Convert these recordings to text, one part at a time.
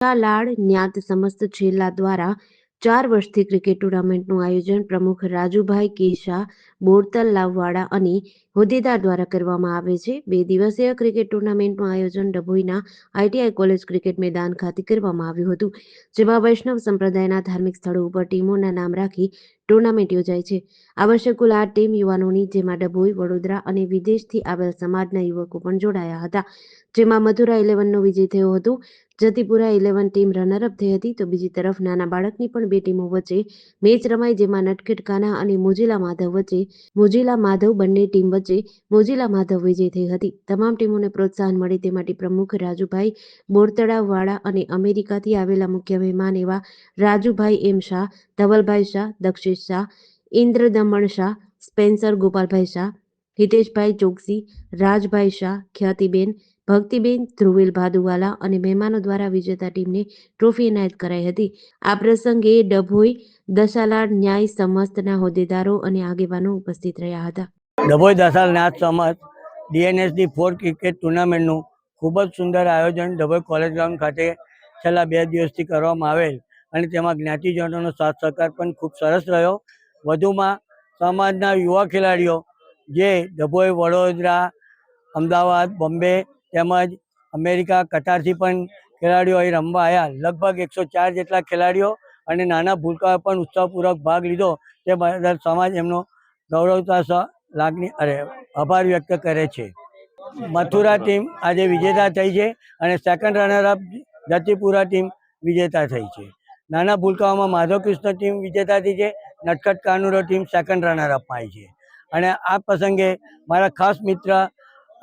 લાડ ન્યાત સમસ્ત છેલ્લા દ્વારા 4 વર્ષથી ક્રિકેટ ટુર્નામેન્ટનું આયોજન પ્રમુખ રાજુભાઈ કેશા બોરતલાવવાડા અને હોદ્દેદાર દ્વારા કરવામાં આવે છે. 2 દિવસીય ક્રિકેટ ટુર્નામેન્ટનું આયોજન ડભોઈના આઈટીઆઈ કોલેજ ક્રિકેટ મેદાન ખાતે કરવામાં આવ્યું હતું, જેમાં વૈષ્ણવ સંપ્રદાયના ધાર્મિક સ્થળો ઉપર ટીમોના નામ રાખી ટુર્નામેન્ટ યોજાય છે. આ વર્ષે કુલ 8 ટીમ યુવાનોની, જેમાં ડભોઈ, વડોદરા અને વિદેશથી આવેલ સમાજના યુવકો પણ જોડાયા હતા, જેમાં મથુરા 11નો વિજય થયો હતો. જતીપુરા 11 ટીમ રનરઅપ થઈ હતી, તો બીજી તરફ નાના બાળકની પણ 2 ટીમો વચ્ચે મેચ રમાઈ, જેમાં નટખેટ કાન્હા અને મોજીલા માધવ બંને ટીમ વચ્ચે મોજીલા માધવ વિજય થઈ હતી. તમામ ટીમોને પ્રોત્સાહન મળે તે માટે પ્રમુખ રાજુભાઈ બોરતળાવવાળા અને અમેરિકાથી આવેલા મુખ્ય મહેમાન એવા રાજુભાઈ એમ શાહ, ધવલભાઈ શાહ, દક્ષેશ શાહ, ઇન્દ્રદમણ શાહ, સ્પેન્સર ગોપાલભાઈ શાહ, હિતેશભાઈ ચોકસી, રાજભાઈ શાહ, ખ્યાતિબેન, ભક્તિબેન, ધ્રુવેલ ભાદુવાલા અને મહેમાનો દ્વારા વિજેતા ટીમને ટ્રોફી એનાયત કરાઈ હતી. આ પ્રસંગે ડભોઈ દશાલાડ ન્યાય સમસ્તના હોદ્દેદારો અને આગેવાનો ઉપસ્થિત રહ્યા હતા. ડભોઈ દશાલ નાથ સમસ્ત DNSD 4 ક્રિકેટ ટુર્નામેન્ટનું ખૂબ જ સુંદર આયોજન ડભોઈ કોલેજ ગ્રાઉન્ડ ખાતે છેલ્લા 2 દિવસથી કરવામાં આવેલ અને તેમાં જ્ઞાતિજનોનો સાથ સહકાર પણ ખૂબ સરસ રહ્યો. વધુમાં સમાજના યુવા ખેલાડીઓ જે ડભોઈ, વડોદરા, અમદાવાદ, બોમ્બે તેમજ અમેરિકા, કતારથી પણ ખેલાડીઓ અહીં રમવા આવ્યા. લગભગ 104 જેટલા ખેલાડીઓ અને નાના ભૂલકાઓએ પણ ઉત્સાહપૂર્વક ભાગ લીધો. તે બદલ સમાજ એમનો ગૌરવતા આભાર વ્યક્ત કરે છે. મથુરા ટીમ આજે વિજેતા થઈ છે અને સેકન્ડ રનરઅપ જતીપુરા ટીમ વિજેતા થઈ છે. નાના ભૂલકાઓમાં માધવકૃષ્ણ ટીમ વિજેતા થઈ છે. નટખટ કાનુડો ટીમ સેકન્ડ રનરઅપમાં આવી છે. અને આ પ્રસંગે મારા ખાસ મિત્ર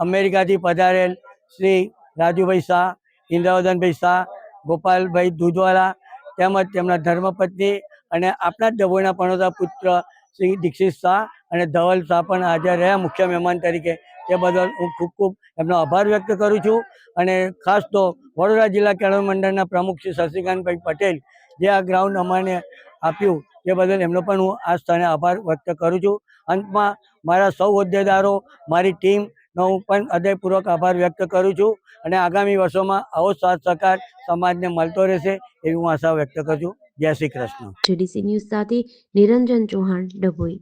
અમેરિકાથી પધારેલ શ્રી રાજુભાઈ શાહ, ઇન્દ્રવર્ધનભાઈ શાહ, ગોપાલભાઈ દૂધવાલા તેમજ તેમના ધર્મપત્ની અને આપણા જ ડભોઈના પણોતા પુત્ર શ્રી દીક્ષિત શાહ અને ધવલ શાહ પણ હાજર રહ્યા મુખ્ય મહેમાન તરીકે. તે બદલ હું ખૂબ એમનો આભાર વ્યક્ત કરું છું. અને ખાસ તો વડોદરા જિલ્લા ખેડૂત મંડળના પ્રમુખ શ્રી શશિકાંતભાઈ પટેલ જે આ ગ્રાઉન્ડ અમને આપ્યું તે બદલ એમનો પણ હું આ સ્થાને આભાર વ્યક્ત કરું છું. અંતમાં મારા સૌ હોદ્દેદારો, મારી ટીમનો હું પણ હૃદયપૂર્વક આભાર વ્યક્ત કરું છું અને આગામી વર્ષોમાં આવો સાથ સહકાર સમાજને મળતો રહેશે એવી હું આશા વ્યક્ત કરું છું. જય શ્રી કૃષ્ણ. GDC ન્યૂઝ સાથે નિરંજન ચૌહાણ, ડભોઈ.